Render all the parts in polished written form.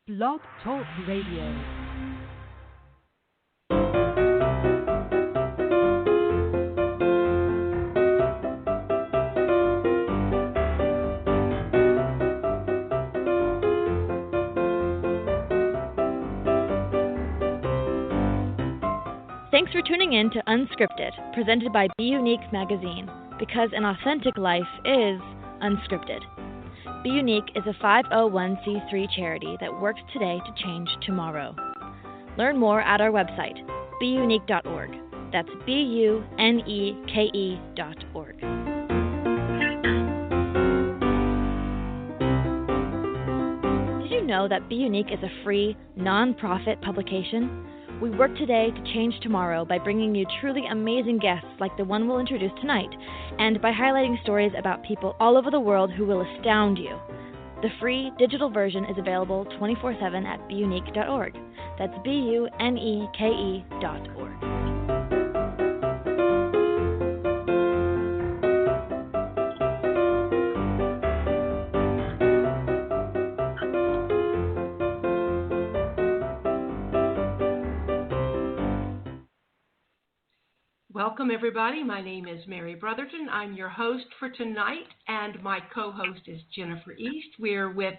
Blog Talk Radio. Thanks for tuning in to Unscripted, presented by bUneke magazine, because an authentic life is unscripted. bUneke is a 501c3 charity that works today to change tomorrow. Learn more at our website, bUneke.org. That's bUneke.org. Did you know that bUneke is a free, non-profit publication? We work today to change tomorrow by bringing you truly amazing guests like the one we'll introduce tonight, and by highlighting stories about people all over the world who will astound you. The free digital version is available 24/7 at bUneke.org. That's bUneke.org. Welcome, everybody. My name is Mary Brotherton. I'm your host for tonight, and my co-host is Jennifer East. We're with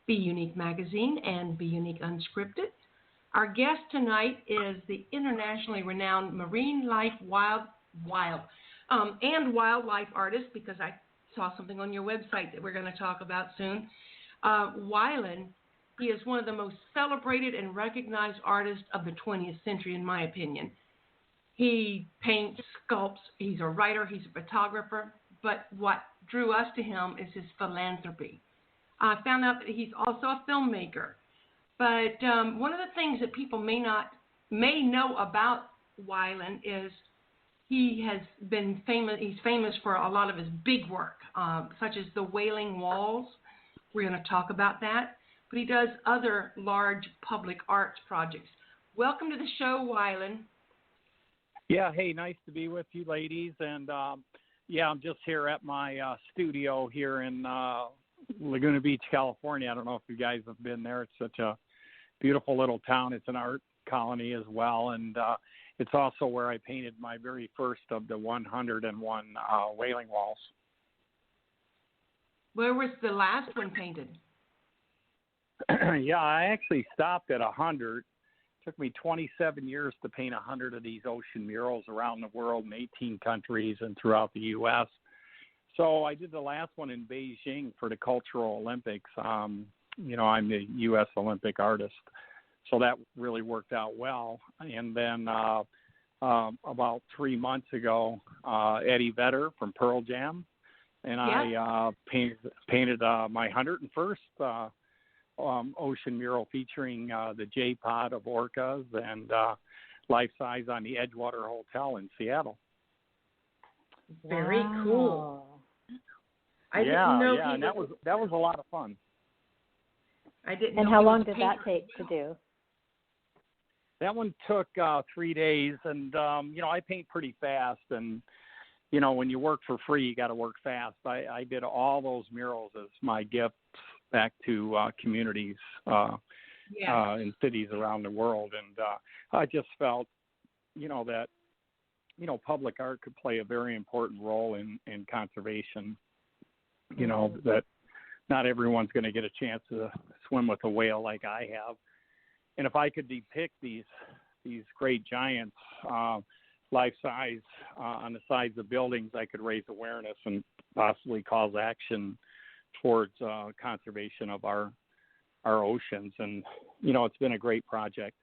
bUneke Magazine and bUneke Unscripted. Our guest tonight is the internationally renowned marine life and wildlife artist, because I saw something on your website that we're going to talk about soon. Wyland. He is one of the most celebrated and recognized artists of the 20th century, in my opinion. He paints, sculpts, he's a writer, he's a photographer, but what drew us to him is his philanthropy. I found out that he's also a filmmaker. But one of the things that people may know about Wyland is he has been famous. He's famous for a lot of his big work, such as the Wailing Walls. We're going to talk about that. But he does other large public arts projects. Welcome to the show, Wyland. Yeah, hey, nice to be with you, ladies. And, I'm just here at my studio here in Laguna Beach, California. I don't know if you guys have been there. It's such a beautiful little town. It's an art colony as well. And it's also where I painted my very first of the 101 Wailing Walls. Where was the last one painted? Yeah, I actually stopped at 100. Took me 27 years to paint 100 of these ocean murals around the world in 18 countries and throughout the U.S. So I did the last one in Beijing for the Cultural Olympics. I'm the U.S. Olympic artist. So that really worked out well. And then about 3 months ago, Eddie Vedder from Pearl Jam, and I painted my 101st ocean mural featuring the J-Pod of orcas and life-size on the Edgewater Hotel in Seattle. Very cool. I didn't know. And that was a lot of fun. I didn't. And know how he long was did that take to do? That one took 3 days, and I paint pretty fast, and when you work for free, you got to work fast. I did all those murals as my gift back to communities in cities around the world. And I just felt, that, public art could play a very important role in conservation, that not everyone's going to get a chance to swim with a whale like I have. And if I could depict these great giants life-size on the sides of buildings, I could raise awareness and possibly cause action towards conservation of our oceans. And, it's been a great project.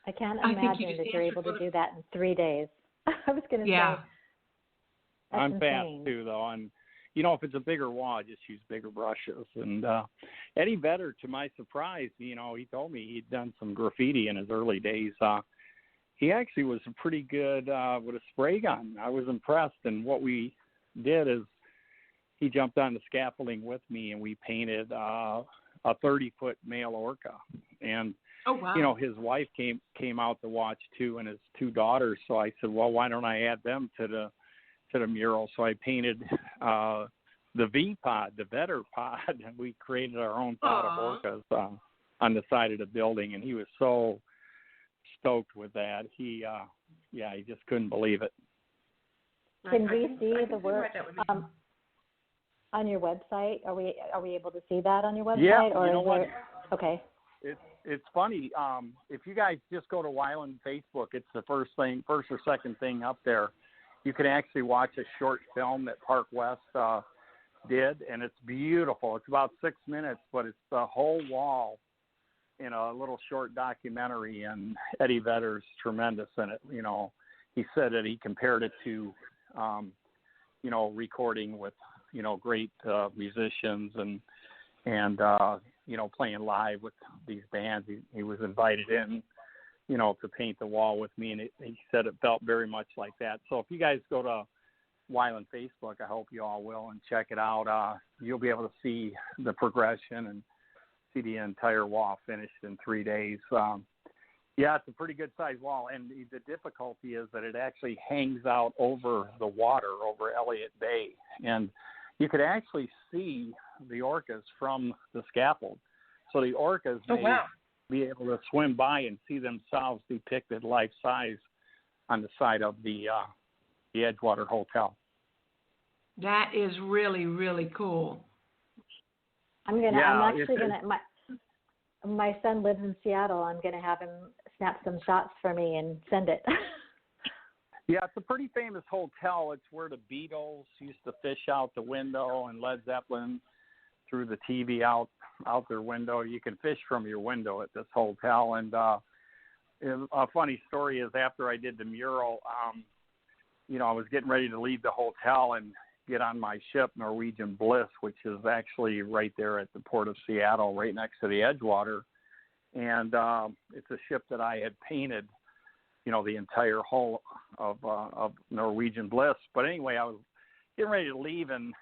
I can't imagine that you're able to do that in 3 days. I was going to say, that's I'm insane. fast, too, though. And, if it's a bigger wall, I just use bigger brushes. And Eddie Vedder, to my surprise, he told me he'd done some graffiti in his early days. He actually was pretty good with a spray gun. I was impressed. And what we did is, he jumped on the scaffolding with me, and we painted a 30-foot male orca. And, his wife came out to watch, too, and his 2 daughters. So I said, well, why don't I add them to the mural? So I painted V pod, the Vedder pod. We created our own pod of orcas on the side of the building, and he was so stoked with that. He just couldn't believe it. Can we see the work on your website? Are we able to see that on your website? Yeah, or you know what? Okay. It's funny. If you guys just go to Wyland Facebook, it's the first or second thing up there. You can actually watch a short film that Park West did, and it's beautiful. It's about 6 minutes, but it's the whole wall in a little short documentary, and Eddie Vedder's tremendous in it. You know, he said that he compared it to, recording with, great musicians and playing live with these bands. He was invited in, to paint the wall with me, and he said it felt very much like that. So if you guys go to Wyland Facebook, I hope you all will, and check it out. You'll be able to see the progression and see the entire wall finished in 3 days. It's a pretty good sized wall, and the difficulty is that it actually hangs out over the water, over Elliot Bay, and you could actually see the orcas from the scaffold. So the orcas may be able to swim by and see themselves depicted life size on the side of the Edgewater Hotel. That is really, really cool. I'm actually gonna. My son lives in Seattle. I'm gonna have him snap some shots for me and send it. Yeah, it's a pretty famous hotel. It's where the Beatles used to fish out the window, and Led Zeppelin threw the TV out their window. You can fish from your window at this hotel. And a funny story is, after I did the mural, I was getting ready to leave the hotel and get on my ship, Norwegian Bliss, which is actually right there at the Port of Seattle, right next to the Edgewater. And it's a ship that I had painted, the entire hull of Norwegian Bliss. But anyway, I was getting ready to leave, and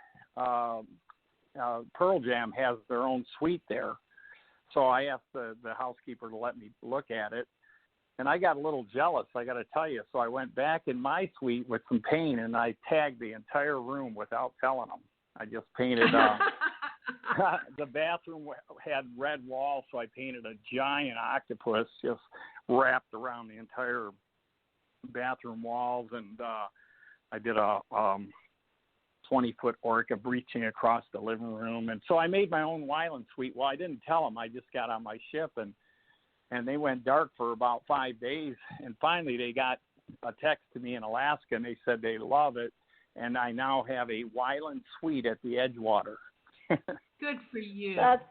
Pearl Jam has their own suite there. So I asked the housekeeper to let me look at it, and I got a little jealous, I got to tell you. So I went back in my suite with some paint, and I tagged the entire room without telling them. I just painted the bathroom had red walls, so I painted a giant octopus just wrapped around the entire bathroom walls, and I did a 20-foot orca breaching across the living room. And so I made my own Wyland suite. Well, I didn't tell them. I just got on my ship, and they went dark for about 5 days. And finally they got a text to me in Alaska, and they said they love it. And I now have a Wyland suite at the Edgewater. Good for you. That's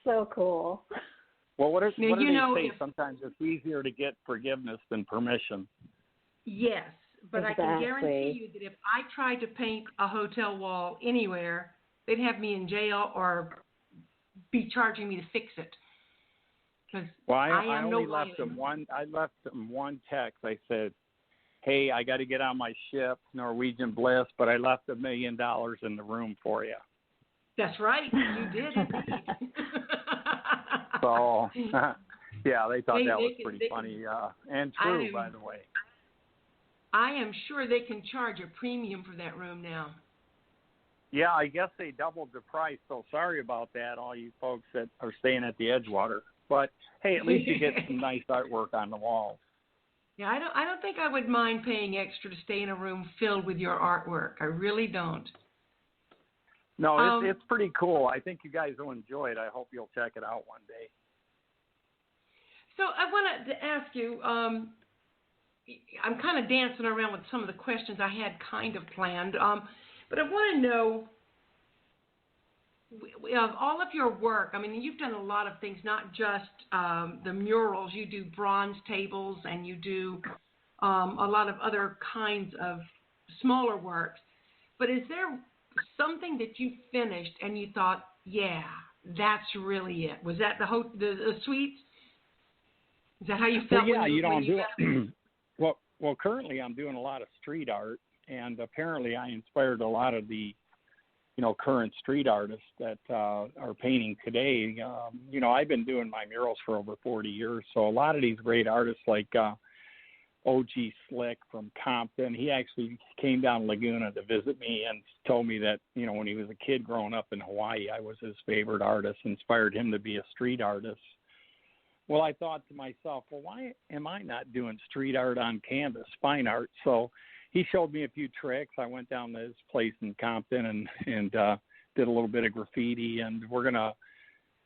so cool. Well, what do they say? Sometimes it's easier to get forgiveness than permission. Yes, but exactly. I can guarantee you that if I tried to paint a hotel wall anywhere, they'd have me in jail or be charging me to fix it. I left them one text. I said, "Hey, I got to get on my ship, Norwegian Bliss, but I left $1 million in the room for you." That's right, you did indeed. So, yeah, they thought that was pretty funny and true, by the way. I am sure they can charge a premium for that room now. Yeah, I guess they doubled the price, so sorry about that, all you folks that are staying at the Edgewater. But, hey, at least you get some nice artwork on the walls. Yeah, I don't think I would mind paying extra to stay in a room filled with your artwork. I really don't. No, it's pretty cool. I think you guys will enjoy it. I hope you'll check it out one day. So I wanted to ask you, I'm kind of dancing around with some of the questions I had kind of planned, but I want to know, of all of your work, I mean, you've done a lot of things, not just the murals. You do bronze tables, and you do a lot of other kinds of smaller works. But is there something that you finished and you thought, yeah, that's really it? Was that the suites? Is that how you felt? Well, yeah, I'm doing. Well, currently I'm doing a lot of street art, and apparently I inspired a lot of the, current street artists that are painting today. I've been doing my murals for over 40 years, so a lot of these great artists like OG Slick from Compton. He actually came down Laguna to visit me and told me that, when he was a kid growing up in Hawaii, I was his favorite artist, inspired him to be a street artist. Well, I thought to myself, well, why am I not doing street art on canvas, fine art? So he showed me a few tricks. I went down to his place in Compton and did a little bit of graffiti, and we're going to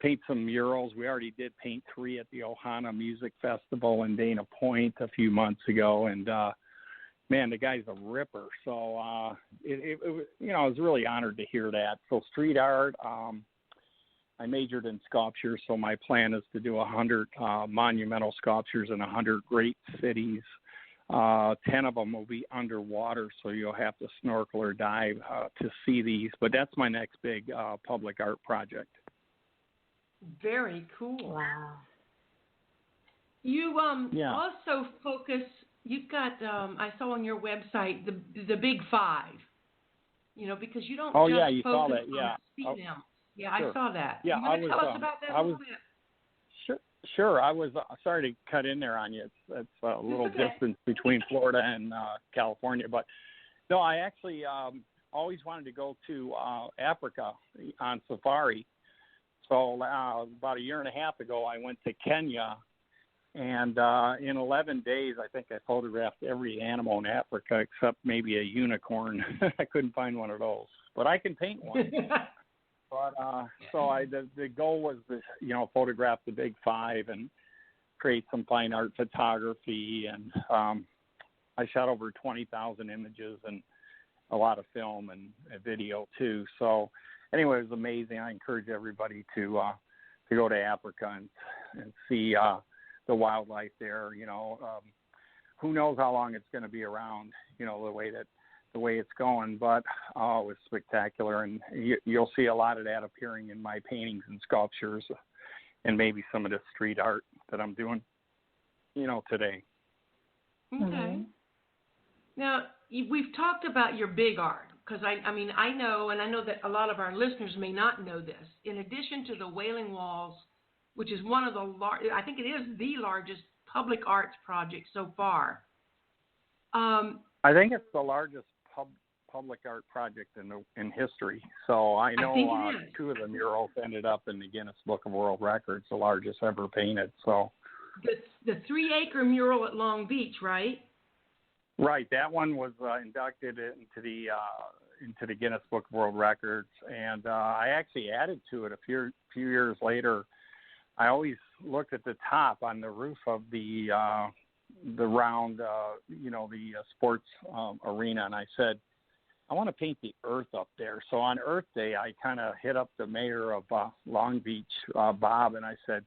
paint some murals. We already did paint 3 at the Ohana Music Festival in Dana Point a few months ago, and man, the guy's a ripper. So it was, I was really honored to hear that. So street art, I majored in sculpture, so my plan is to do 100 monumental sculptures in 100 great cities. 10 of them will be underwater, so you'll have to snorkel or dive to see these. But that's my next big public art project. Very cool. Wow. You also focus. You've got. I saw on your website the Big 5. Because you don't. Oh just yeah, you saw focus that. Yeah. On them. Yeah, Sure. I saw that. Yeah, You want to tell us about that a little bit? Sure. I was sorry to cut in there on you. It's a little distance between Florida and California, but no, I actually always wanted to go to Africa on safari. So about a year and a half ago, I went to Kenya, and in 11 days, I think I photographed every animal in Africa except maybe a unicorn. I couldn't find one of those, but I can paint one. But the goal was to photograph the Big 5 and create some fine art photography, and I shot over 20,000 images and a lot of film and video too. So anyway, it was amazing. I encourage everybody to go to Africa and see the wildlife there. Who knows how long it's going to be around? The way it's going, but it was spectacular, and you'll see a lot of that appearing in my paintings and sculptures, and maybe some of the street art that I'm doing, today. Okay. Mm-hmm. Now we've talked about your big art, because I know that a lot of our listeners may not know this. In addition to the Wailing Walls, which is one of the I think it is the largest public arts project so far. I think it's the largest public art project in history. So I know 2 of the murals ended up in the Guinness Book of World Records, the largest ever painted. So the 3-acre mural at Long Beach, right? Right, that one was inducted into the Guinness Book of World Records, and I actually added to it a few years later. I always looked at the top on the roof of the round, the sports arena, and I said, I want to paint the earth up there. So on Earth Day, I kind of hit up the mayor of Long Beach, Bob, and I said,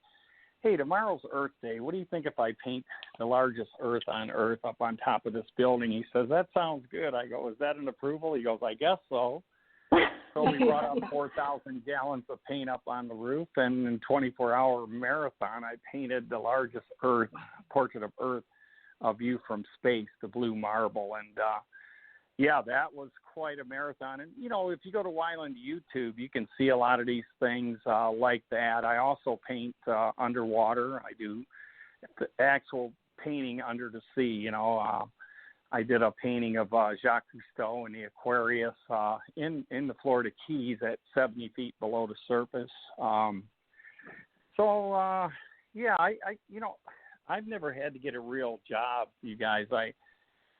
hey, tomorrow's Earth Day. What do you think if I paint the largest earth on Earth up on top of this building? He says, that sounds good. I go, is that an approval? He goes, I guess so. So we brought up 4,000 gallons of paint up on the roof, and in a 24-hour marathon, I painted the largest portrait of Earth, a view from space, the blue marble. And, that was quite a marathon. And, if you go to Wyland YouTube, you can see a lot of these things like that. I also paint underwater. I do the actual painting under the sea, I did a painting of Jacques Cousteau in the Aquarius in the Florida Keys at 70 feet below the surface. I've never had to get a real job, you guys.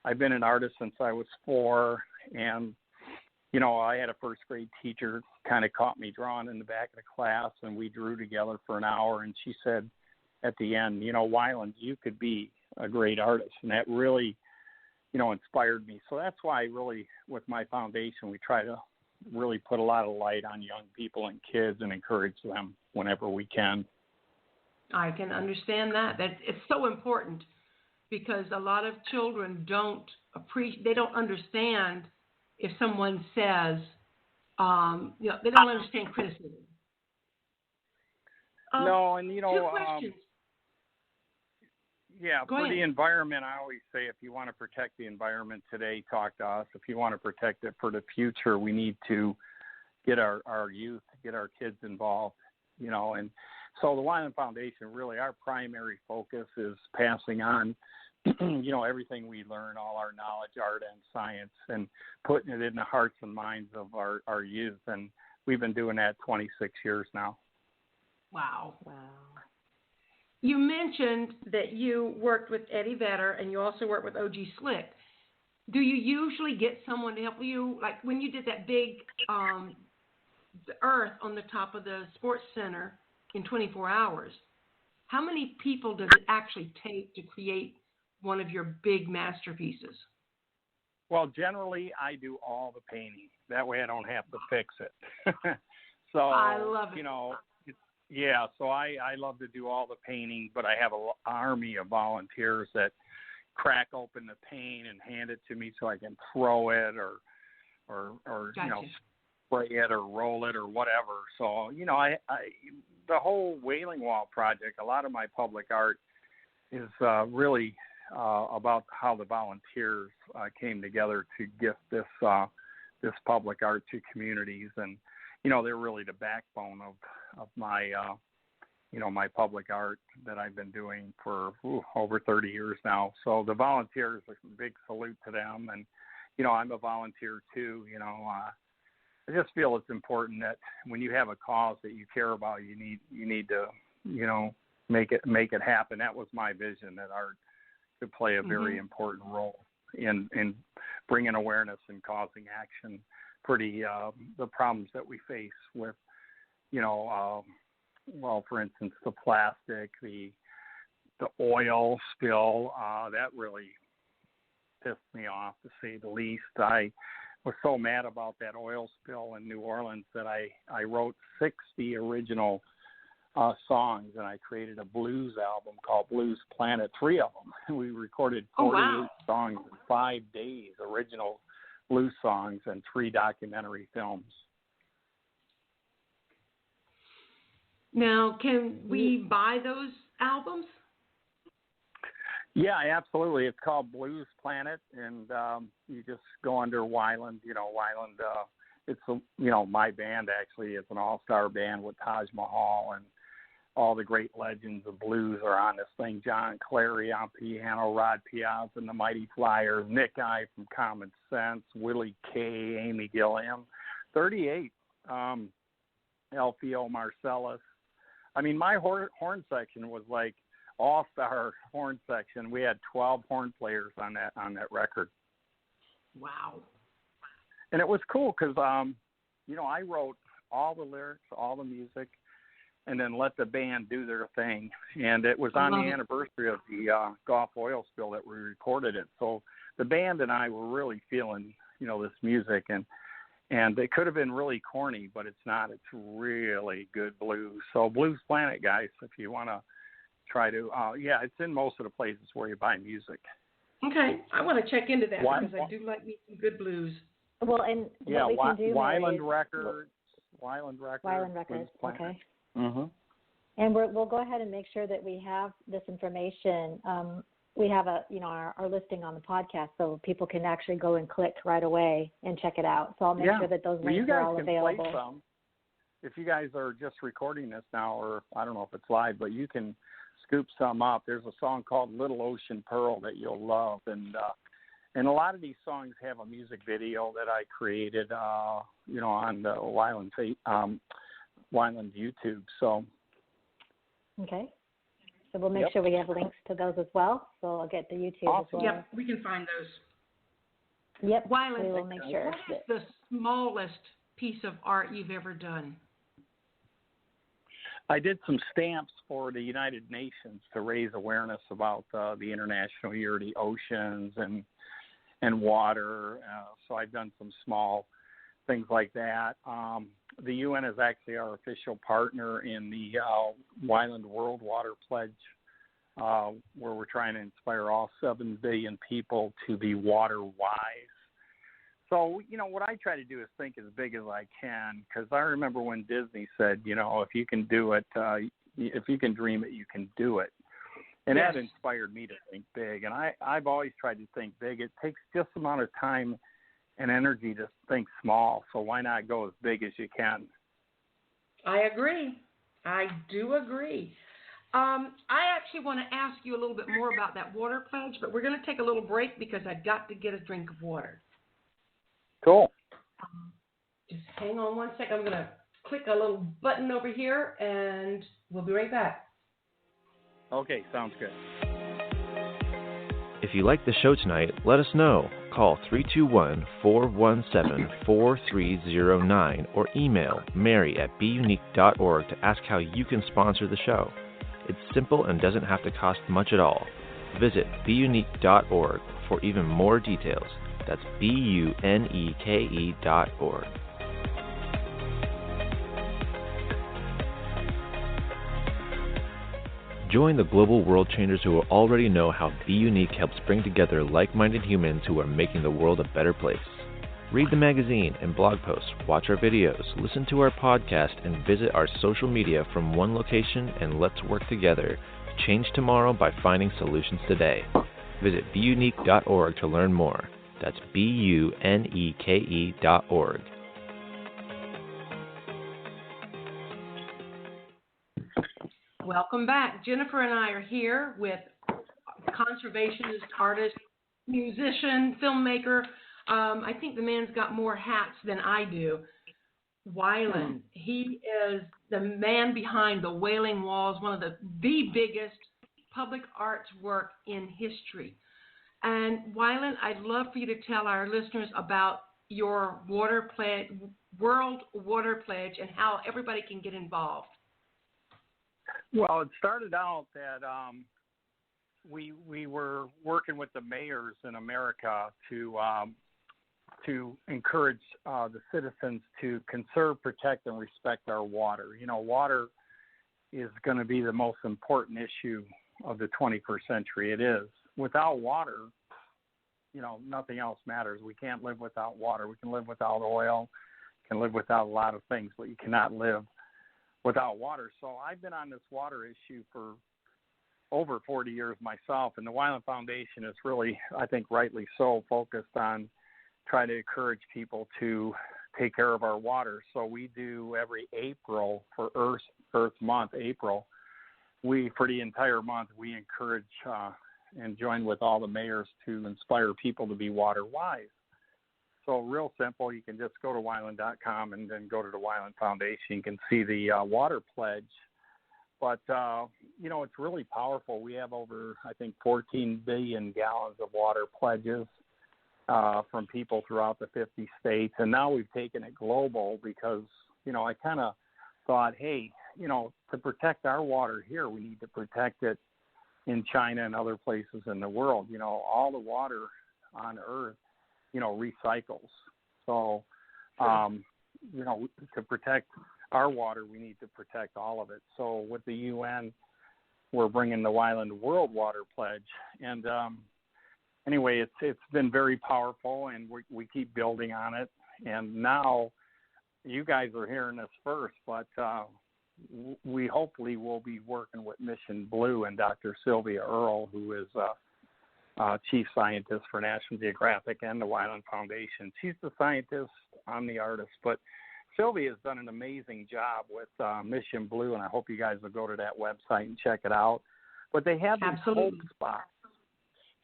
I've been an artist since I was 4, and I had a first grade teacher kind of caught me drawing in the back of the class, and we drew together for an hour, and she said at the end, Wyland, you could be a great artist, and that really inspired me. So that's why really with my foundation, we try to really put a lot of light on young people and kids and encourage them whenever we can. I can understand that. It's so important, because a lot of children don't understand if someone says, they don't understand criticism. No, and 2 questions. For the environment, I always say if you want to protect the environment today, talk to us. If you want to protect it for the future, we need to get our youth, get our kids involved, And so the Wyland Foundation, really our primary focus is passing on everything we learn, all our knowledge, art and science, and putting it in the hearts and minds of our youth. And we've been doing that 26 years now. Wow. Wow. You mentioned that you worked with Eddie Vedder and you also worked with O.G. Slick. Do you usually get someone to help you? Like when you did that big the earth on the top of the sports center in 24 hours, how many people does it actually take to create one of your big masterpieces? Well, generally, I do all the painting. That way I don't have to fix it. So, I love it. So I love to do all the painting, but I have an army of volunteers that crack open the paint and hand it to me so I can throw it or Gotcha. Spray it or roll it or whatever. So, I the whole Whaling Wall project, a lot of my public art is really about how the volunteers came together to gift this public art to communities, and they're really the backbone of my my public art that I've been doing for over 30 years now. So the volunteers, a big salute to them, and I'm a volunteer too. I just feel it's important that when you have a cause that you care about, you need to make it happen. That was my vision, that art could play a very important role in bringing awareness and causing action for the problems that we face with, for instance, the plastic, the oil spill. That really pissed me off, to say the least. I was so mad about that oil spill in New Orleans that I wrote 60 original songs, and I created a blues album called Blues Planet, 3 of them. We recorded 48 songs in 5 days, original blues songs, and 3 documentary films. Now, can we buy those albums? Yeah, absolutely. It's called Blues Planet, and you just go under Wyland. Wyland. It's my band actually is an all-star band with Taj Mahal, and all the great legends of blues are on this thing. John Clary on piano, Rod Piazza and the Mighty Flyers, Nick I from Common Sense, Willie K, Amy Gilliam, 38, Alfio Marcellus. I mean, my horn section was like all-star horn section. We had 12 horn players on that record. Wow. And it was cool because, I wrote all the lyrics, all the music, and then let the band do their thing. And it was on the anniversary of the Gulf oil spill that we recorded it. So the band and I were really feeling, this music. And it could have been really corny, but it's not. It's really good blues. So Blues Planet, guys, if you want to try to, it's in most of the places where you buy music. Okay, I want to check into that because I do like me some good blues. Well, and what we can do, Wyland Records. Wyland Records, okay. Mm-hmm. And we'll go ahead and make sure that we have this information. We have our listing on the podcast, so people can actually go and click right away and check it out. So I'll make sure that those links are all available. Play some. If you guys are just recording this now, or I don't know if it's live, but you can scoop some up. There's a song called Little Ocean Pearl that you'll love, and a lot of these songs have a music video that I created, on the Wyland YouTube. So. Okay. So we'll make sure we have links to those as well. So I'll get the YouTube as well. Yep, we can find those. Yep. Wyland, we will make sure. What is the smallest piece of art you've ever done? I did some stamps for the United Nations to raise awareness about the International Year of the Oceans and water. So I've done some small things like that. The UN is actually our official partner in the Wyland World Water Pledge, where we're trying to inspire all 7 billion people to be water wise. So, what I try to do is think as big as I can, because I remember when Disney said, if you can do it, if you can dream it, you can do it. And that inspired me to think big. And I've always tried to think big. It takes just the amount of time and energy to think small. So why not go as big as you can? I agree. I do agree. I actually want to ask you a little bit more about that water pledge, but we're going to take a little break because I've got to get a drink of water. Cool. Just hang on one second. I'm going to click a little button over here, and we'll be right back. Okay, sounds good. If you like the show tonight, let us know. Call 321-417-4309 or email mary@bUneke.org to ask how you can sponsor the show. It's simple and doesn't have to cost much at all. Visit bUneke.org for even more details. That's bUneke.org. Join the global world changers who already know how bUneke helps bring together like-minded humans who are making the world a better place. Read the magazine and blog posts, watch our videos, listen to our podcast, and visit our social media from one location, and let's work together to change tomorrow by finding solutions today. Visit bUneke.org to learn more. That's bUneke.org. Welcome back. Jennifer and I are here with conservationist, artist, musician, filmmaker. I think the man's got more hats than I do. Wyland. He is the man behind the Wailing Walls, one of the biggest public arts work in history. And Wyland, I'd love for you to tell our listeners about your water pledge, World Water Pledge, and how everybody can get involved. Well, it started out that we were working with the mayors in America to encourage the citizens to conserve, protect, and respect our water. You know, water is going to be the most important issue of the 21st century. It is. Without water, you know, nothing else matters. We can't live without water. We can live without oil, can live without a lot of things, but you cannot live without water. So I've been on this water issue for over 40 years myself, and the Wyland Foundation is really, I think rightly so, focused on trying to encourage people to take care of our water. So we do every April for Earth Month, April, for the entire month, we encourage and join with all the mayors to inspire people to be water wise. So real simple, you can just go to Wyland.com and then go to the Wyland Foundation. You can see the water pledge. But, you know, it's really powerful. We have over, I think, 14 billion gallons of water pledges from people throughout the 50 states. And now we've taken it global because, you know, I kind of thought, hey, you know, to protect our water here, we need to protect it in China and other places in the world. You know, all the water on Earth, you know, recycles. So, you know, to protect our water, we need to protect all of it. So with the UN, we're bringing the Wyland World Water Pledge. And anyway, it's been very powerful, and we keep building on it. And now you guys are hearing this first, but we hopefully will be working with Mission Blue and Dr. Sylvia Earl, who is chief scientist for National Geographic and the Wyland Foundation. She's the scientist, I'm the artist, but Sylvia has done an amazing job with Mission Blue, and I hope you guys will go to that website and check it out. But they have these hope spots.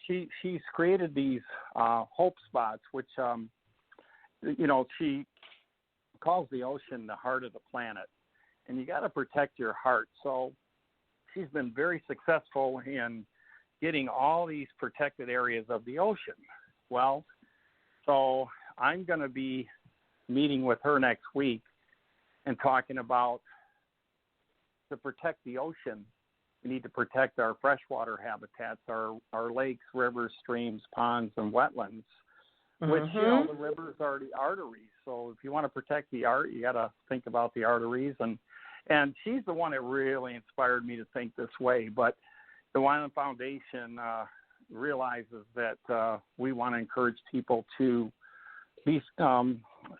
She's created these hope spots, which, you know, she calls the ocean the heart of the planet, and you got to protect your heart. So she's been very successful in getting all these protected areas of the ocean. Well, so I'm going to be meeting with her next week and talking about, to protect the ocean, we need to protect our freshwater habitats, our lakes, rivers, streams, ponds, and wetlands, which, you know, the rivers are the arteries. So if you want to protect the art, you got to think about the arteries. And she's the one that really inspired me to think this way. But the Wyland Foundation realizes that we want to encourage people to be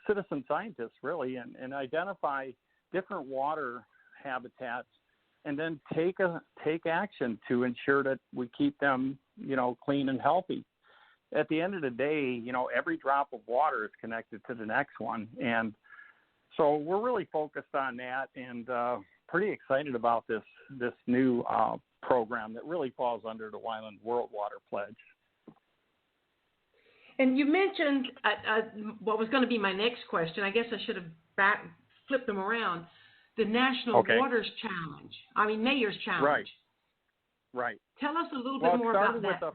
citizen scientists, really, and identify different water habitats, and then take action to ensure that we keep them, you know, clean and healthy. At the end of the day, you know, every drop of water is connected to the next one, and So we're really focused on that, and pretty excited about this new program that really falls under the Wyland World Water Pledge. And you mentioned what was going to be my next question. I guess I should have flipped them around. The National Waters Challenge. Mayor's Challenge. Right. Tell us a little bit more about that.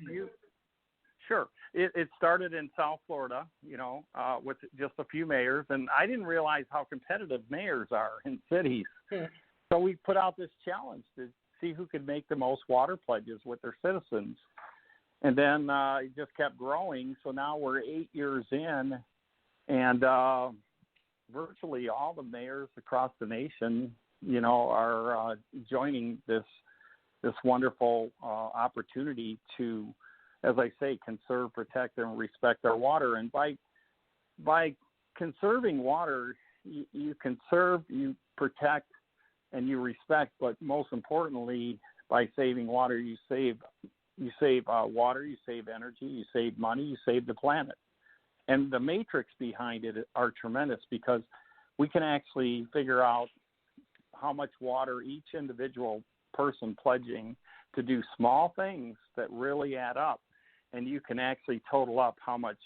Sure. It started in South Florida, with just a few mayors, and I didn't realize how competitive mayors are in cities. Yeah. So we put out this challenge to see who could make the most water pledges with their citizens. And then it just kept growing. So now we're 8 years in, and virtually all the mayors across the nation, are joining this wonderful opportunity to, as I say, conserve, protect, and respect our water. And by conserving water, you conserve, you protect, and you respect. But most importantly, by saving water, you save water, you save energy, you save money, you save the planet. And the metrics behind it are tremendous because we can actually figure out how much water each individual person pledging to do small things that really add up. And you can actually total up how much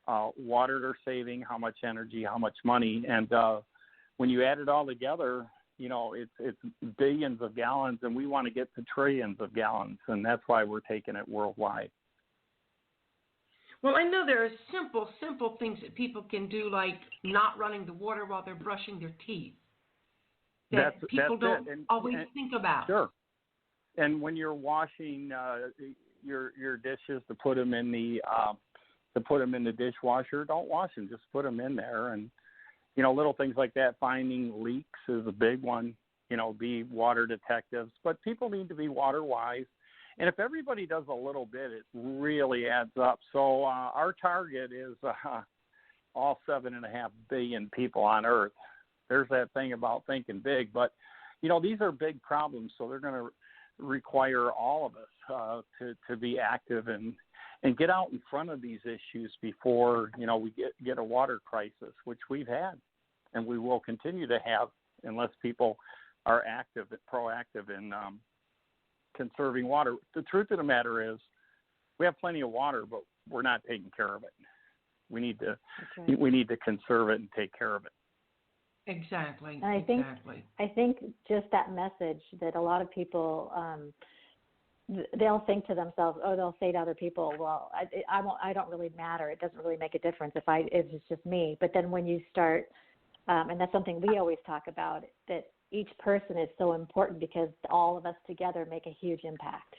water they're saving, how much energy, how much money. And when you add it all together, it's billions of gallons, and we want to get to trillions of gallons, and that's why we're taking it worldwide. Well, I know there are simple things that people can do, like not running the water while they're brushing their teeth, that people don't always think about. Sure. And when you're washing your dishes, to put them in the dishwasher, don't wash them, just put them in there. And little things like that. Finding leaks is a big one. Be water detectives. But people need to be water wise. And if everybody does a little bit, it really adds up. So our target is all 7.5 billion people on Earth. There's that thing about thinking big. But, these are big problems, so they're going to require all of us to be active and get out in front of these issues before, we get a water crisis, which we've had and we will continue to have unless people are proactive in conserving water. The truth of the matter is we have plenty of water, but we're not taking care of it. We need to conserve it and take care of it. Exactly. And I think just that message that a lot of people they'll think to themselves, they'll say to other people, well, I don't really matter. It doesn't really make a difference if it's just me. But then when you start, and that's something we always talk about, that each person is so important because all of us together make a huge impact.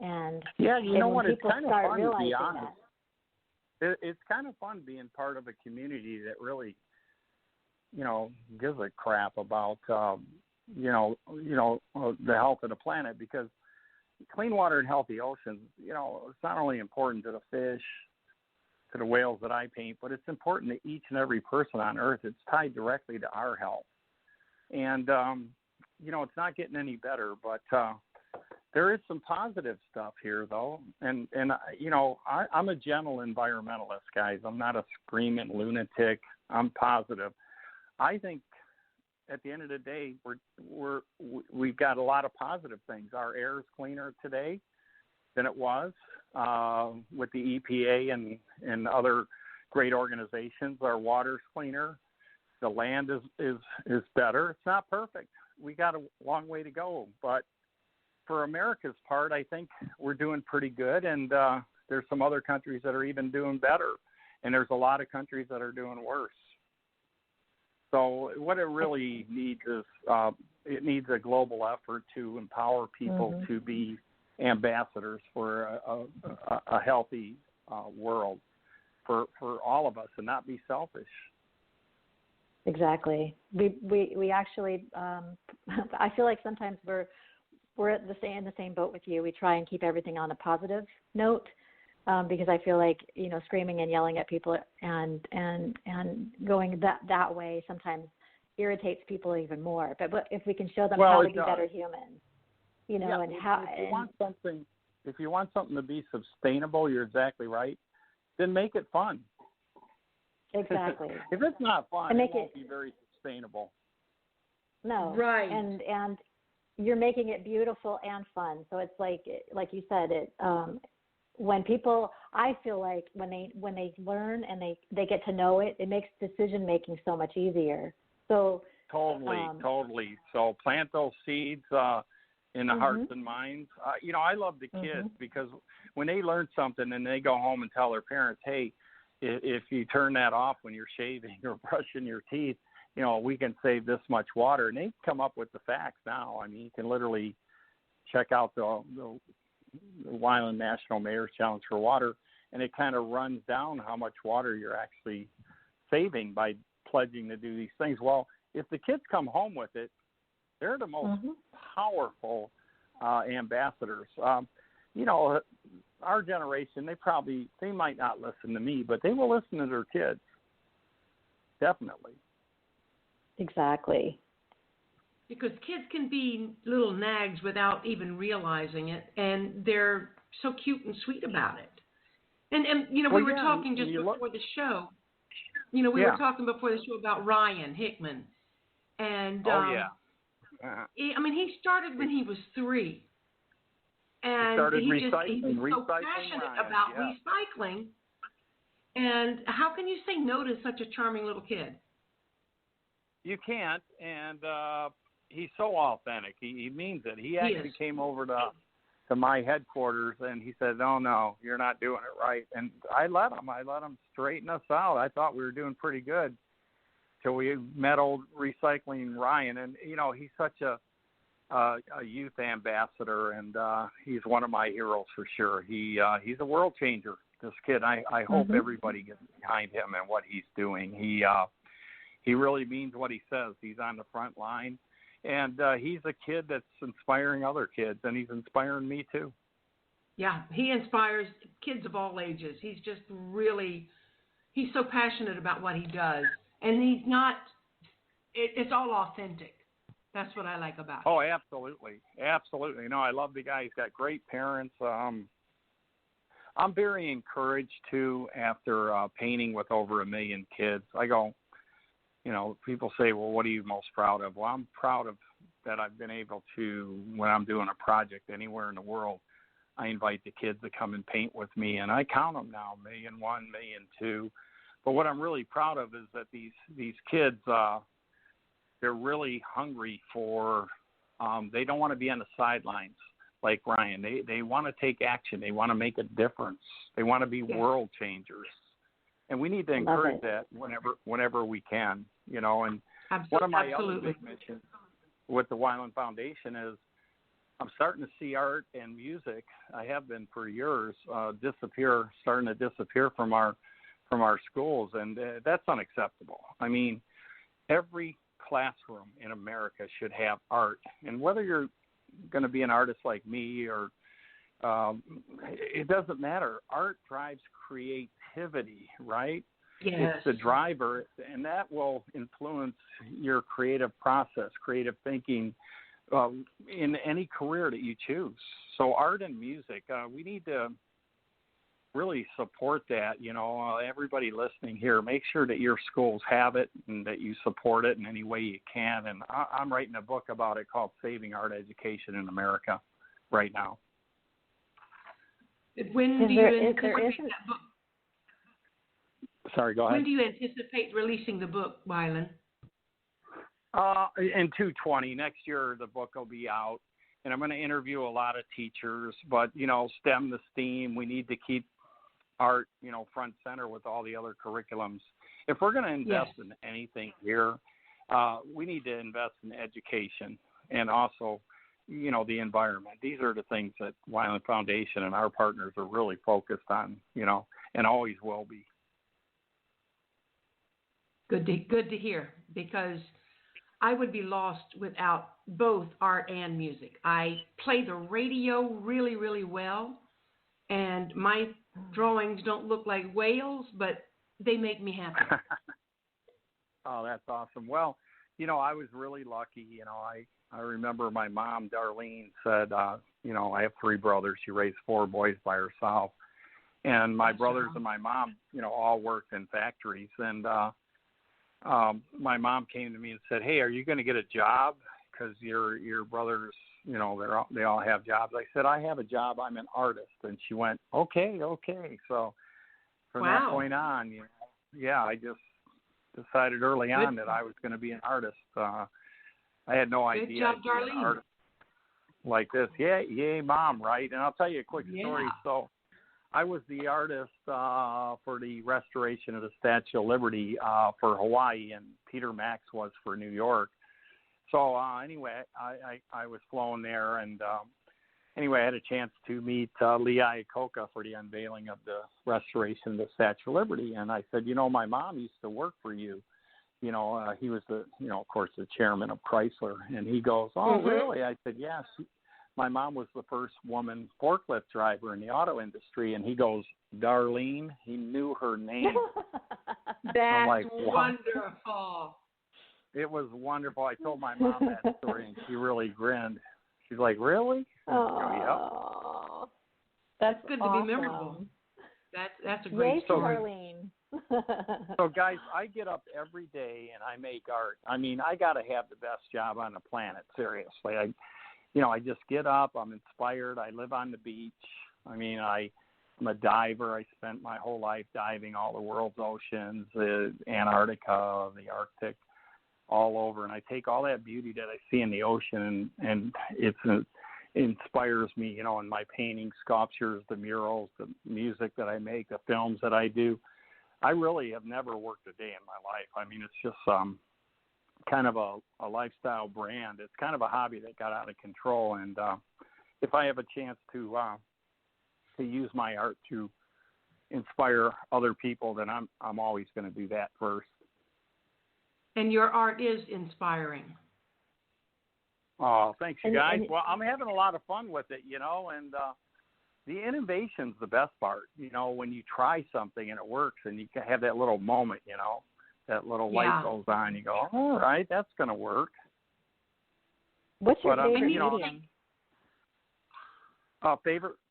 And it's kind of fun to be honest. It's kind of fun being part of a community that really, gives a crap about, the health of the planet, because clean water and healthy oceans, it's not only important to the fish, to the whales that I paint, but it's important to each and every person on Earth. It's tied directly to our health. And, it's not getting any better, but there is some positive stuff here, though. And I'm a gentle environmentalist, guys. I'm not a screaming lunatic. I'm positive. I think at the end of the day, we've got a lot of positive things. Our air is cleaner today than it was with the EPA and other great organizations. Our water's cleaner. The land is better. It's not perfect. We got a long way to go, but for America's part, I think we're doing pretty good. And there's some other countries that are even doing better, and there's a lot of countries that are doing worse. So what it really needs is it needs a global effort to empower people to be ambassadors for a healthy world for all of us, and not be selfish. Exactly. We actually I feel like sometimes we're in the same boat with you. We try and keep everything on a positive note. Because I feel like, screaming and yelling at people and going that way sometimes irritates people even more. But if we can show them how to be better humans, and how. If you want something to be sustainable, you're exactly right. Then make it fun. Exactly. If it's not fun, it won't be very sustainable. No. Right. And you're making it beautiful and fun. So it's like you said, when people, I feel like when they learn and they get to know it, it makes decision making so much easier. So totally. So plant those seeds in the hearts and minds. I love the kids because when they learn something and they go home and tell their parents, hey, if you turn that off when you're shaving or brushing your teeth, we can save this much water. And they come up with the facts now. I mean, you can literally check out the Wyland National Mayor's Challenge for Water, and it kind of runs down how much water you're actually saving by pledging to do these things. Well, if the kids come home with it, they're the most powerful ambassadors. Our generation, they might not listen to me, but they will listen to their kids. Definitely. Exactly. Because kids can be little nags without even realizing it, and they're so cute and sweet about it. And we were talking just before the show. We were talking before the show about Ryan Hickman. And he started when he was 3. And he's so passionate about recycling. And how can you say no to such a charming little kid? You can't, and he's so authentic. He means it. He actually came over to my headquarters, and he said, "Oh no, you're not doing it right." And I let him straighten us out. I thought we were doing pretty good till we met old Recycling Ryan, and he's such a youth ambassador, and he's one of my heroes for sure. He's a world changer. This kid, I hope everybody gets behind him and what he's doing. He really means what he says. He's on the front line, and he's a kid that's inspiring other kids, and he's inspiring me too. Yeah, he inspires kids of all ages. He's just he's so passionate about what he does, and he's not, it's all authentic. That's what I like about him. Oh, absolutely. Absolutely. I love the guy. He's got great parents. I'm very encouraged too after painting with over 1 million kids. I go, people say, well, what are you most proud of? Well, I'm proud of that I've been able to, when I'm doing a project anywhere in the world, I invite the kids to come and paint with me, and I count them now, 1.1 million, 1.2 million. But what I'm really proud of is that these kids, they're really hungry for, they don't want to be on the sidelines like Ryan. They want to take action. They want to make a difference. They want to be world changers. And we need to encourage that whenever we can, And one of my other big missions with the Wyland Foundation is I'm starting to see art and music, I have been for years, starting to disappear from our schools, and that's unacceptable. I mean, every classroom in America should have art, and whether you're going to be an artist like me or it doesn't matter. Art drives creativity, right? Yes. It's the driver, and that will influence your creative process, creative thinking in any career that you choose. So art and music, we need to really support that. Everybody listening here, make sure that your schools have it and that you support it in any way you can. And I'm writing a book about it called Saving Art Education in America right now. When do you anticipate that book? Sorry, go ahead. When do you anticipate releasing the book, Wyland? In 2020, next year, the book will be out, and I'm going to interview a lot of teachers. But STEM the STEAM. We need to keep art, front center with all the other curriculums. If we're going to invest in anything here, we need to invest in education and also, the environment. These are the things that Wyland Foundation and our partners are really focused on, and always will be. Good to hear, because I would be lost without both art and music. I play the radio really, really well, and my drawings don't look like whales, but they make me happy. Oh, that's awesome. Well, I was really lucky. I remember my mom, Darlene, said, I have 3 brothers. She raised 4 boys by herself. And my brothers and my mom, all worked in factories. And my mom came to me and said, "Hey, are you going to get a job? Because your brothers, you know, they all have jobs." I said, "I have a job. I'm an artist." And she went, "Okay." So from that point on, you know, yeah, I just decided early on that I was going to be an artist. I had no idea I'd be an artist like this. Yay, Mom, right? And I'll tell you a quick story. So I was the artist for the restoration of the Statue of Liberty for Hawaii, and Peter Max was for New York. So anyway, I was flown there, and anyway, I had a chance to meet Lee Iacocca for the unveiling of the restoration of the Statue of Liberty. And I said, you know, my mom used to work for you. You know, he was the, you know, of course, the chairman of Chrysler. And he goes, "Oh, really?" I said, "Yes. My mom was the first woman forklift driver in the auto industry." And he goes, "Darlene," he knew her name. That's like, wonderful. It was wonderful. I told my mom that story, and she really grinned. She's like, "Really?" Oh, that's good awesome. to be memorable. That's a great Yay, story. Darlene. So, guys, I get up every day and I make art. I mean, I got to have the best job on the planet, seriously. I just get up. I'm inspired. I live on the beach. I mean, I'm a diver. I spent my whole life diving all the world's oceans, Antarctica, the Arctic, all over. And I take all that beauty that I see in the ocean, and it inspires me, you know, in my paintings, sculptures, the murals, the music that I make, the films that I do. I really have never worked a day in my life. I mean, it's just kind of a lifestyle brand. It's kind of a hobby that got out of control. And if I have a chance to use my art to inspire other people, then I'm always going to do that first. And your art is inspiring. Oh, thanks, you guys. Well, I'm having a lot of fun with it, you know, and the innovation's the best part, you know, when you try something and it works and you can have that little moment, you know, that little light goes on. You go, all right, that's going to work. What's your favorite medium?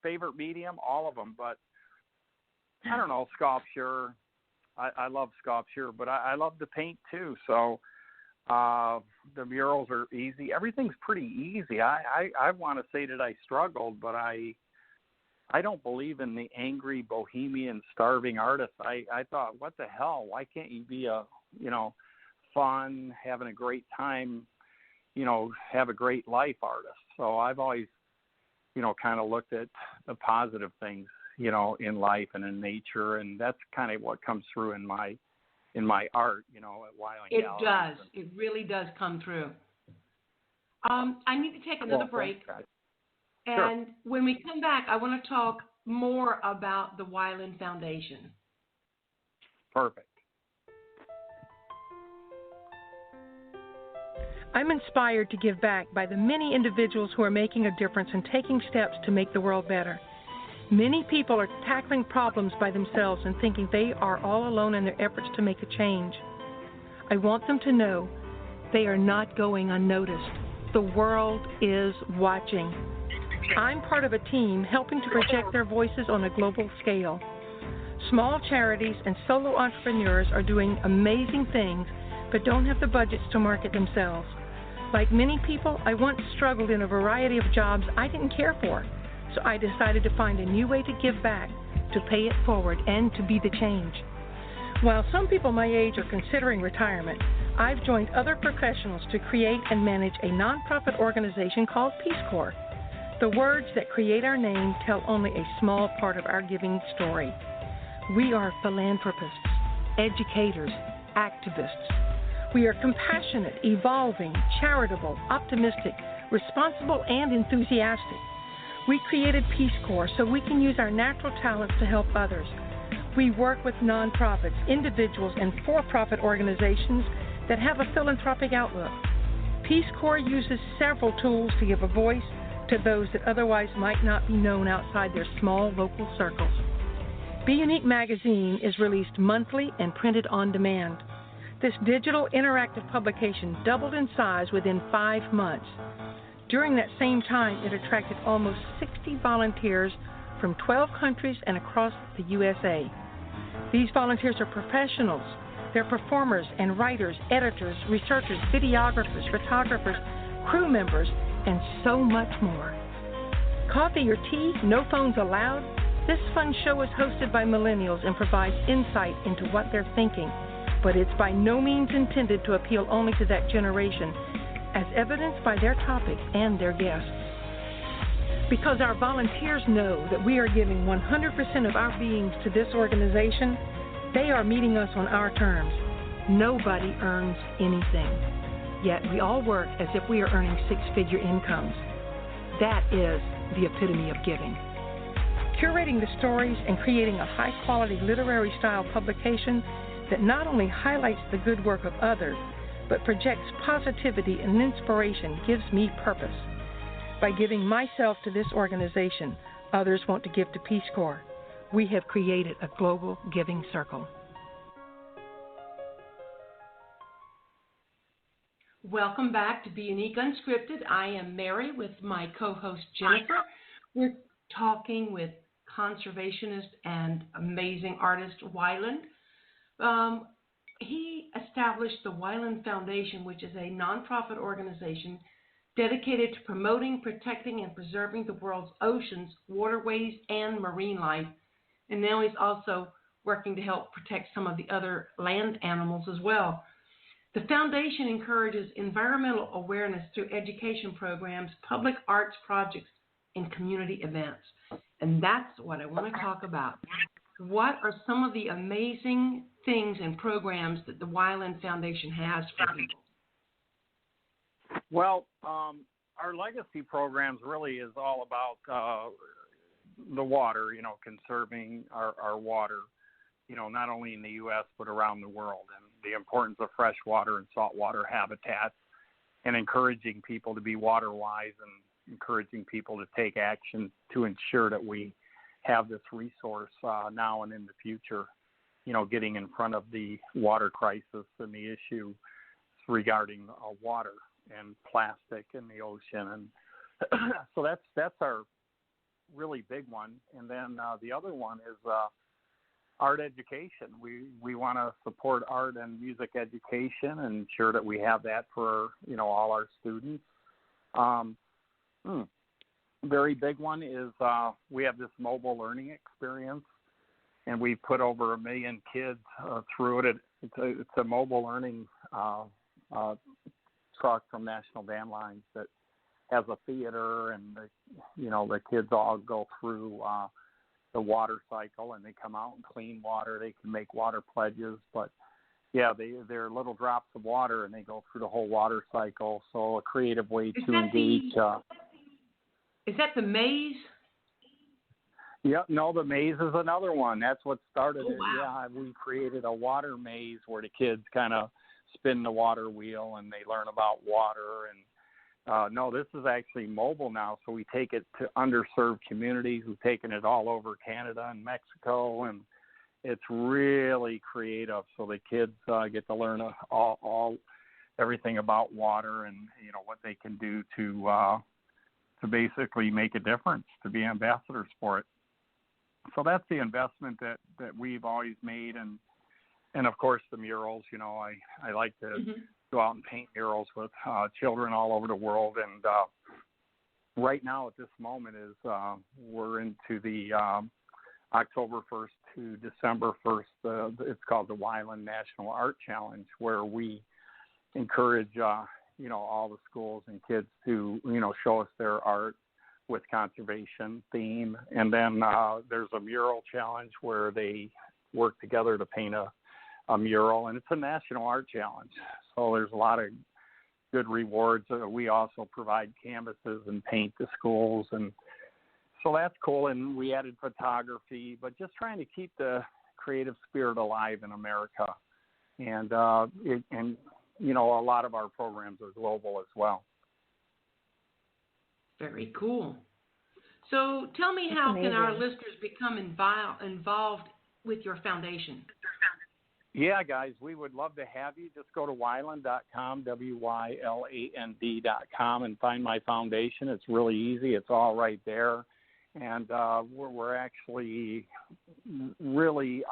Favorite medium? All of them, but I don't know, sculpture. I love sculpture, but I love to paint too. So the murals are easy. Everything's pretty easy. I want to say that I struggled, but I don't believe in the angry bohemian starving artist. I thought, what the hell? Why can't you be a, you know, fun, having a great time, you know, have a great life artist? So I've always, you know, kind of looked at the positive things, you know, in life and in nature, and that's kind of what comes through in my art, you know, at Wyland Galleries. It does. It really does come through. I need to take another break. And when we come back, I want to talk more about the Wyland Foundation. Perfect. I'm inspired to give back by the many individuals who are making a difference and taking steps to make the world better. Many people are tackling problems by themselves and thinking they are all alone in their efforts to make a change. I want them to know they are not going unnoticed. The world is watching. I'm part of a team helping to project their voices on a global scale. Small charities and solo entrepreneurs are doing amazing things but don't have the budgets to market themselves. Like many people, I once struggled in a variety of jobs I didn't care for, so I decided to find a new way to give back, to pay it forward, and to be the change. While some people my age are considering retirement, I've joined other professionals to create and manage a nonprofit organization called Peace Corps. The words that create our name tell only a small part of our giving story. We are philanthropists, educators, activists. We are compassionate, evolving, charitable, optimistic, responsible, and enthusiastic. We created Peace Corps so we can use our natural talents to help others. We work with nonprofits, individuals, and for-profit organizations that have a philanthropic outlook. Peace Corps uses several tools to give a voice to those that otherwise might not be known outside their small local circles. bUneke magazine is released monthly and printed on demand. This digital interactive publication doubled in size within 5 months. During that same time, it attracted almost 60 volunteers from 12 countries and across the USA. These volunteers are professionals, They're performers and writers, editors, researchers, videographers, photographers, crew members, and so much more. Coffee or tea? No phones allowed? This fun show is hosted by millennials and provides insight into what they're thinking, but it's by no means intended to appeal only to that generation, as evidenced by their topics and their guests. Because our volunteers know that we are giving 100% of our beings to this organization, they are meeting us on our terms. Nobody earns anything. Yet we all work as if we are earning six-figure incomes. That is the epitome of giving. Curating the stories and creating a high-quality literary-style publication that not only highlights the good work of others, but projects positivity and inspiration gives me purpose. By giving myself to this organization, others want to give to Peace Corps. We have created a global giving circle. Welcome back to bUneke Unscripted. I am Mary with my co-host Jennifer. We're talking with conservationist and amazing artist Wyland. He established the Wyland Foundation, which is a nonprofit organization dedicated to promoting, protecting, and preserving the world's oceans, waterways, and marine life. And now he's also working to help protect some of the other land animals as well. The foundation encourages environmental awareness through education programs, public arts projects, and community events. And that's what I want to talk about. What are some of the amazing things and programs that the Wyland Foundation has for people? Well, our legacy programs really is all about the water, conserving our water, not only in the U.S. but around the world, and the importance of freshwater and saltwater habitats, and encouraging people to be water wise and encouraging people to take action to ensure that we have this resource now and in the future, getting in front of the water crisis and the issue regarding water and plastic in the ocean. And so that's our really big one. And then the other one is art education. We want to support art and music education and ensure that we have that for, all our students. Very big one is we have this mobile learning experience, and we put over 1 million kids through it. It's a mobile learning truck from National Van Lines that has a theater, and the kids all go through the water cycle, and they come out and clean water. They can make water pledges, but yeah, they're little drops of water, and they go through the whole water cycle. So a creative way to engage. Is that the maze? Yeah, no, the maze is another one. That's what started it. Wow. Yeah, we created a water maze where the kids kind of spin the water wheel and they learn about water. And no, this is actually mobile now, so we take it to underserved communities. We've taken it all over Canada and Mexico, and it's really creative. So the kids get to learn everything about water and what they can do to basically make a difference, to be ambassadors for it. So that's the investment that we've always made, and of course the murals. I like to go out and paint murals with children all over the world. And right now at this moment is we're into the October 1st to December 1st. It's called the Wyland National Art Challenge, where we encourage all the schools and kids to show us their art with conservation theme. And then there's a mural challenge where they work together to paint a mural, and it's a national art challenge. So there's a lot of good rewards. We also provide canvases and paint to schools, and so that's cool. And we added photography, but just trying to keep the creative spirit alive in America. And a lot of our programs are global as well. Very cool. So tell me, how can our listeners become involved with your foundation? Yeah, guys, we would love to have you. Just go to Wyland.com, WYLAND.com, and find my foundation. It's really easy. It's all right there. And we're actually really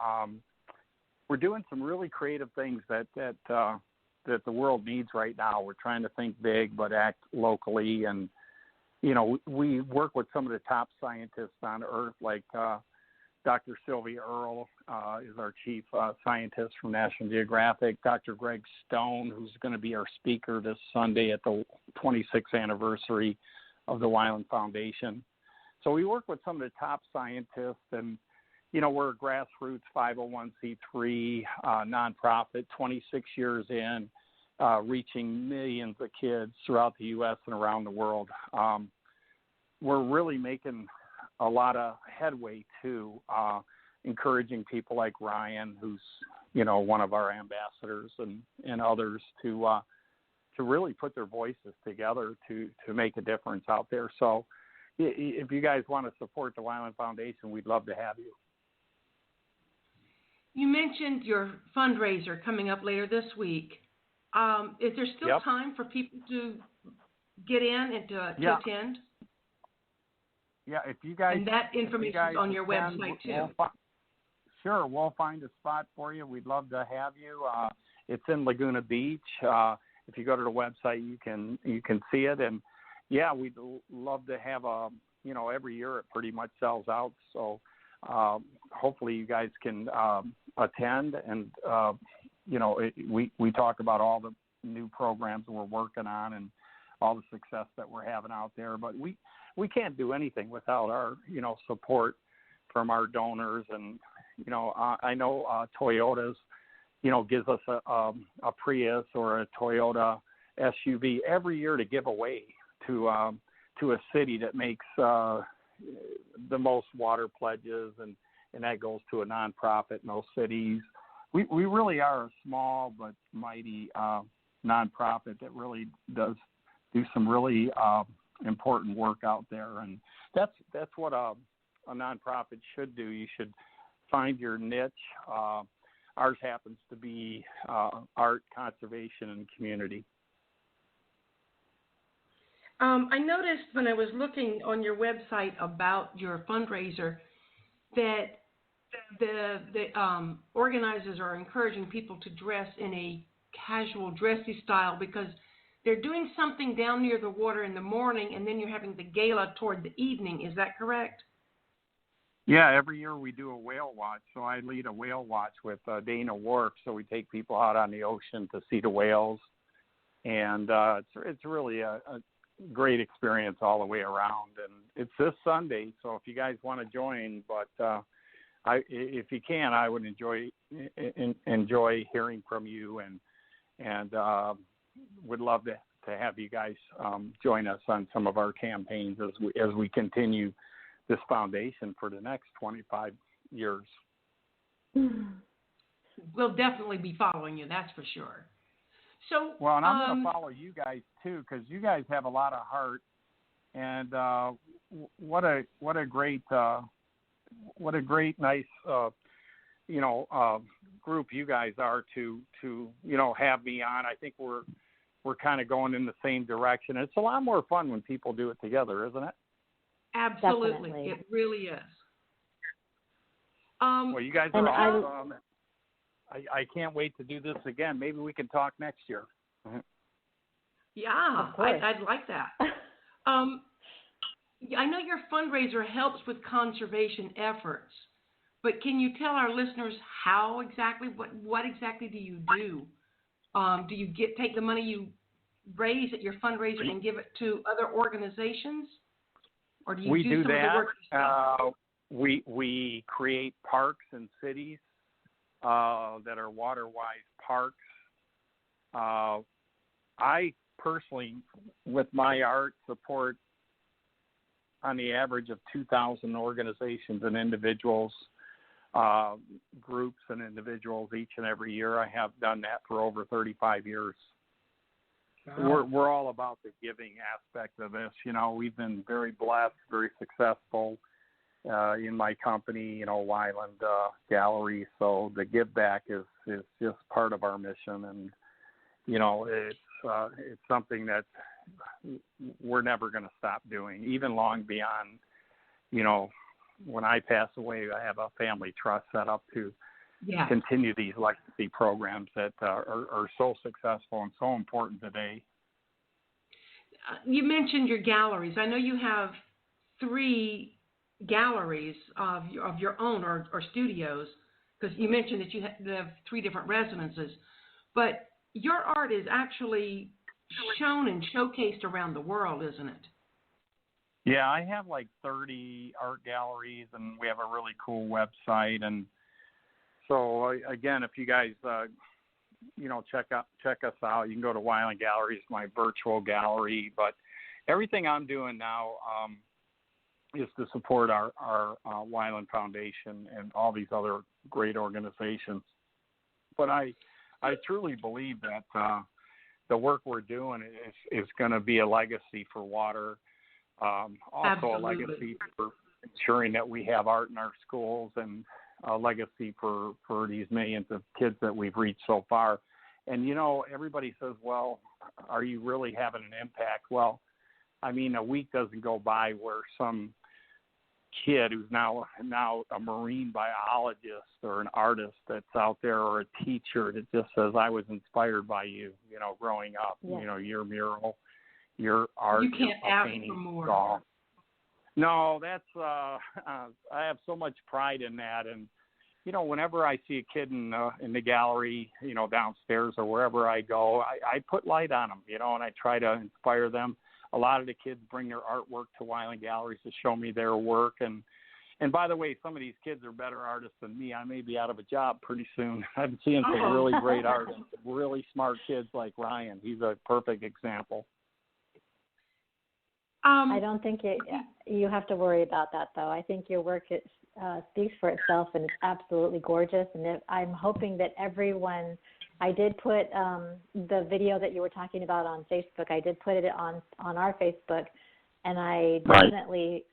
we're doing some really creative things that the world needs right now. We're trying to think big but act locally, and we work with some of the top scientists on Earth, like Dr. Sylvia Earl is our chief scientist from National Geographic. Dr. Greg Stone, who's going to be our speaker this Sunday at the 26th anniversary of the Wyland Foundation. So we work with some of the top scientists, and we're a grassroots 501c3 nonprofit, 26 years in, reaching millions of kids throughout the U.S. and around the world. We're really making a lot of headway too, encouraging people like Ryan, who's one of our ambassadors, and others to really put their voices together to make a difference out there. So if you guys want to support the Wyland Foundation, we'd love to have you. You mentioned your fundraiser coming up later this week. Is there still time for people to get in and to attend? Yeah, if you guys... And that information is on your website, too. Sure, we'll find a spot for you. We'd love to have you. It's in Laguna Beach. If you go to the website, you can see it. And, yeah, we'd love to have every year it pretty much sells out. So hopefully you guys can attend. And, we talk about all the new programs that we're working on and all the success that we're having out there. But we can't do anything without our, support from our donors. And, I know Toyota's, gives us a Prius or a Toyota SUV every year to give away to a city that makes the most water pledges, and that goes to a nonprofit in those cities. We really are a small but mighty nonprofit that really does do some really important work out there, and that's what a nonprofit should do. You should find your niche. Ours happens to be art, conservation, and community. I noticed when I was looking on your website about your fundraiser that the organizers are encouraging people to dress in a casual, dressy style because they're doing something down near the water in the morning, and then you're having the gala toward the evening. Is that correct? Yeah, every year we do a whale watch. So I lead a whale watch with Dana Wharf. So we take people out on the ocean to see the whales, and it's really a great experience all the way around. And it's this Sunday, so if you guys want to join, but if you can, I would enjoy hearing from you, and would love to have you guys join us on some of our campaigns as we continue this foundation for the next 25 years. We'll definitely be following you, that's for sure. So, well, and I'm going to follow you guys too, because you guys have a lot of heart, and what a great nice group you guys are to have me on. I think we're kind of going in the same direction. It's a lot more fun when people do it together, isn't it? Absolutely. Definitely. It really is. Well, you guys are awesome. I can't wait to do this again. Maybe we can talk next year. Yeah, I'd like that. I know your fundraiser helps with conservation efforts, but can you tell our listeners how exactly, what exactly do you do? Do you take the money you raise at your fundraiser and give it to other organizations? Or do you do some of the work yourself? We create parks and cities that are water-wise parks. I personally, with my art, support on the average of 2,000 organizations and individuals, groups and individuals each and every year. I have done that for over 35 years. Wow. We're all about the giving aspect of this. We've been very blessed, very successful in my company, Wyland Galleries. So the give back is just part of our mission, and it's something that we're never going to stop doing, even long beyond. When I pass away, I have a family trust set up to continue these legacy programs that are so successful and so important today. You mentioned your galleries. I know you have 3 galleries of your own or studios, because you mentioned that you have 3 different residences. But your art is actually shown and showcased around the world, isn't it? Yeah, I have like 30 art galleries, and we have a really cool website. And so, again, if you guys, check us out, you can go to Wyland Galleries, my virtual gallery. But everything I'm doing now is to support our Wyland Foundation and all these other great organizations. But I truly believe that the work we're doing is going to be a legacy for water, also Absolutely. a legacy for ensuring that we have art in our schools, and a legacy for these millions of kids that we've reached so far. And, everybody says, well, are you really having an impact? Well, I mean, a week doesn't go by where some kid who's now a marine biologist or an artist that's out there, or a teacher that just says, I was inspired by you, growing up, your mural, your art, you can't ask painting, for more. Golf. No, that's I have so much pride in that. And whenever I see a kid in the gallery, downstairs or wherever I go, I put light on them, and I try to inspire them. A lot of the kids bring their artwork to Wyland Galleries to show me their work. And by the way, some of these kids are better artists than me. I may be out of a job pretty soon. I'm seeing some really great artists, really smart kids like Ryan. He's a perfect example. I don't think you have to worry about that, though. I think your work speaks for itself, and it's absolutely gorgeous. And I'm hoping that everyone, I did put the video that you were talking about on Facebook. I did put it on our Facebook, and I definitely,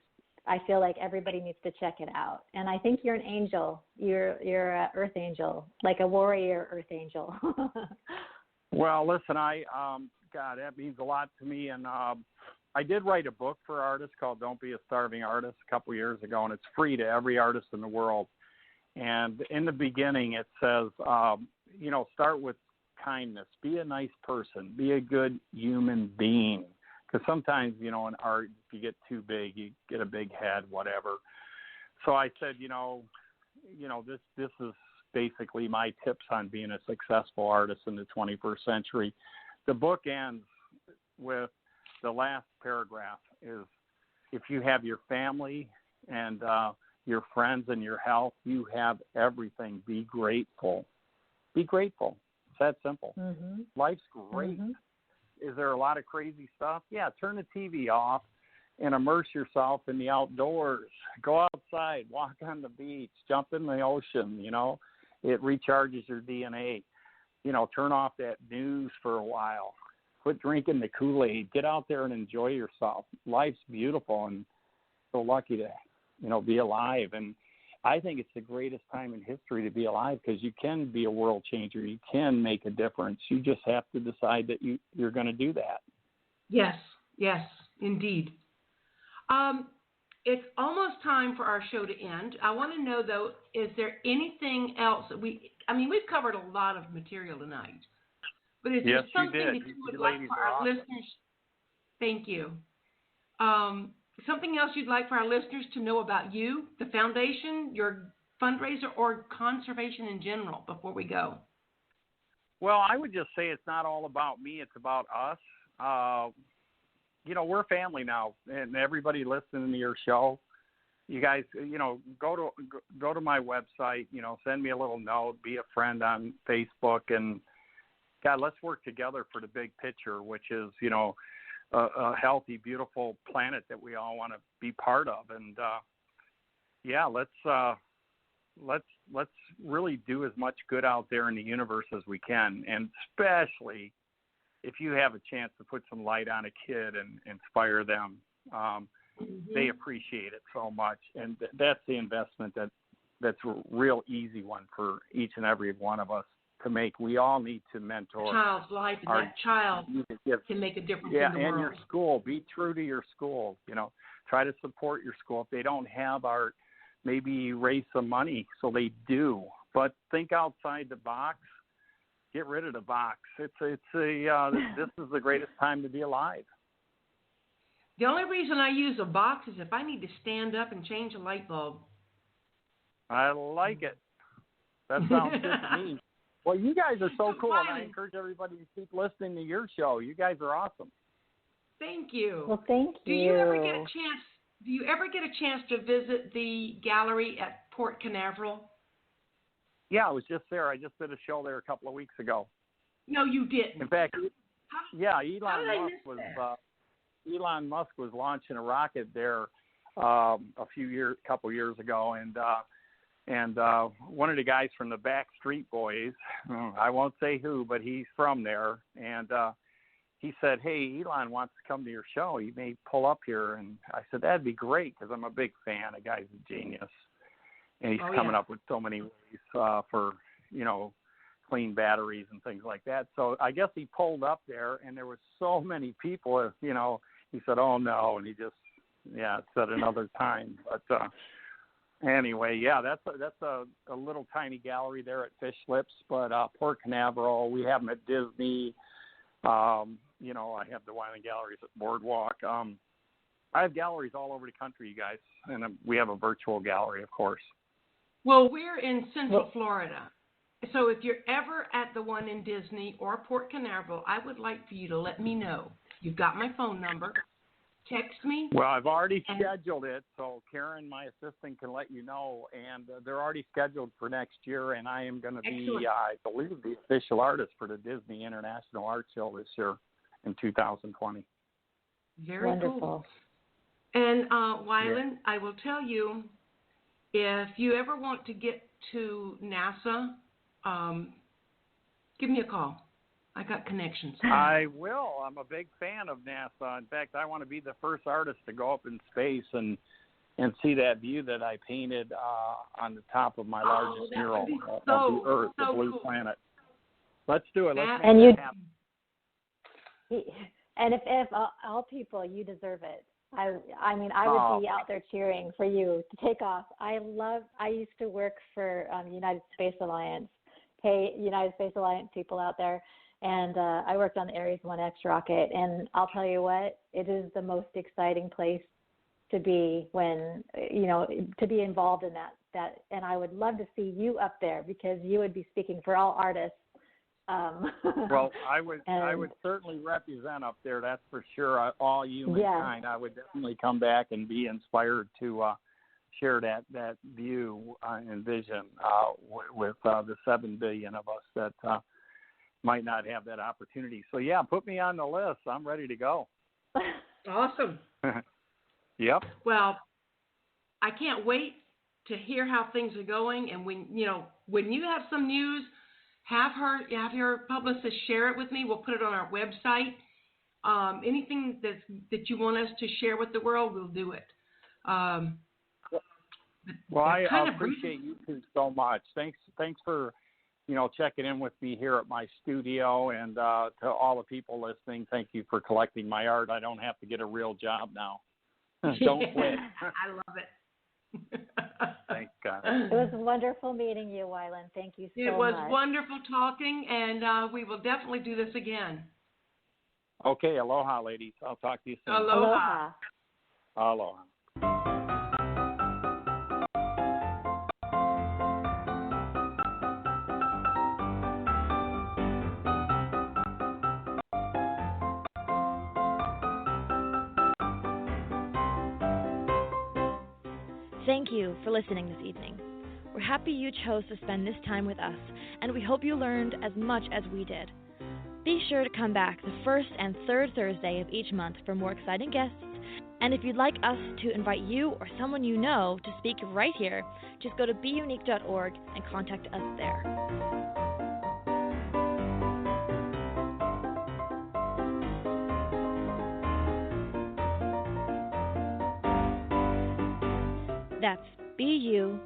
I feel like everybody needs to check it out. And I think you're an angel. You're an earth angel, like a warrior earth angel. Well, listen, God, that means a lot to me. And I did write a book for artists called Don't Be a Starving Artist a couple of years ago, and it's free to every artist in the world. And in the beginning, it says, start with kindness. Be a nice person. Be a good human being. Because sometimes, in art, if you get too big, you get a big head, whatever. So I said, this is basically my tips on being a successful artist in the 21st century. The book ends with the last paragraph is, if you have your family and your friends and your health, you have everything. Be grateful. Be grateful. It's that simple. Mm-hmm. Life's great. Mm-hmm. Is there a lot of crazy stuff? Yeah, turn the TV off and immerse yourself in the outdoors. Go outside, walk on the beach, jump in the ocean, It recharges your DNA. Turn off that news for a while. Quit drinking the Kool-Aid. Get out there and enjoy yourself. Life's beautiful, and so lucky to, be alive. And I think it's the greatest time in history to be alive, because you can be a world changer. You can make a difference. You just have to decide that you're going to do that. Yes, indeed. It's almost time for our show to end. I want to know, though, is there anything else that we've covered a lot of material tonight. But is there something that you would like for our listeners? Thank you. Something else you'd like for our listeners to know about you, the foundation, your fundraiser, or conservation in general before we go? Well, I would just say it's not all about me. It's about us. We're family now, and everybody listening to your show, you guys, go to my website, send me a little note, be a friend on Facebook, and God, let's work together for the big picture, which is, a healthy, beautiful planet that we all want to be part of. And let's really do as much good out there in the universe as we can. And especially if you have a chance to put some light on a kid and inspire them, they appreciate it so much. And that's the investment that's a real easy one for each and every one of us to make. We all need to mentor a child's life, and that child can make a difference in the world. And your school. Be true to your school. Try to support your school. If they don't have art, maybe raise some money so they do. but think outside the box. Get rid of the box. This is the greatest time to be alive. The only reason I use a box is if I need to stand up and change a light bulb. I like it. That sounds good to me. Well, you guys are so cool, and I encourage everybody to keep listening to your show. You guys are awesome. Thank you. Well, thank you. Do you ever get a chance to visit the gallery at Port Canaveral? Yeah, I was just there. I just did a show there a couple of weeks ago. No, you didn't. In fact, Elon Musk was launching a rocket there couple years ago, and one of the guys from the Backstreet Boys, I won't say who, but he's from there, and he said, "Hey, Elon wants to come to your show. He may pull up here." And I said, "That'd be great, because I'm a big fan. The guy's a genius, and he's coming up with so many ways for clean batteries and things like that." So I guess he pulled up there, and there was so many people. He said, "Oh no," and he just said another time. But anyway, that's a little tiny gallery there at Fish Lips. But Port Canaveral, we have them at Disney. I have the Wyland Galleries at Boardwalk. I have galleries all over the country, you guys, and we have a virtual gallery, of course. Well, we're in Central Florida. So if you're ever at the one in Disney or Port Canaveral, I would like for you to let me know. You've got my phone number. Text me. Well, I've already scheduled it, so Karen, my assistant, can let you know. And they're already scheduled for next year, and I am going to be, I believe, the official artist for the Disney International Art Show this year in 2020. Very wonderful. Cool. And Wyland, I will tell you, if you ever want to get to NASA, give me a call. I got connections. I will. I'm a big fan of NASA. In fact, I want to be the first artist to go up in space and see that view that I painted on the top of my largest mural of the Earth, the blue planet. Let's do it. Let's make that happen. And if all people, you deserve it. I would be out there cheering for you to take off. I used to work for United Space Alliance. Hey, United Space Alliance people out there. And I worked on the Ares 1X rocket. And I'll tell you what, it is the most exciting place to be when, to be involved in that. And I would love to see you up there, because you would be speaking for all artists. Well, I would certainly represent up there, that's for sure. All humankind. I would definitely come back and be inspired to share that view and vision with the 7 billion of us that might not have that opportunity. So put me on the list. I'm ready to go. Awesome. Yep. Well, I can't wait to hear how things are going, and when you have some news, have your publicist share it with me. We'll put it on our website. Anything that you want us to share with the world, we'll do it. Well, I appreciate you two so much. Thanks for checking in with me here at my studio, and to all the people listening, thank you for collecting my art. I don't have to get a real job now. Don't quit. I love it. Thank God. It was wonderful meeting you, Wyland. Thank you so much. It was wonderful talking, and we will definitely do this again. Okay, aloha, ladies. I'll talk to you soon. Aloha. Aloha. Thank you for listening this evening. We're happy you chose to spend this time with us, and we hope you learned as much as we did. Be sure to come back the first and third Thursday of each month for more exciting guests, and if you'd like us to invite you or someone you know to speak right here, just go to bUneke.org and contact us there. That's bUneke.org.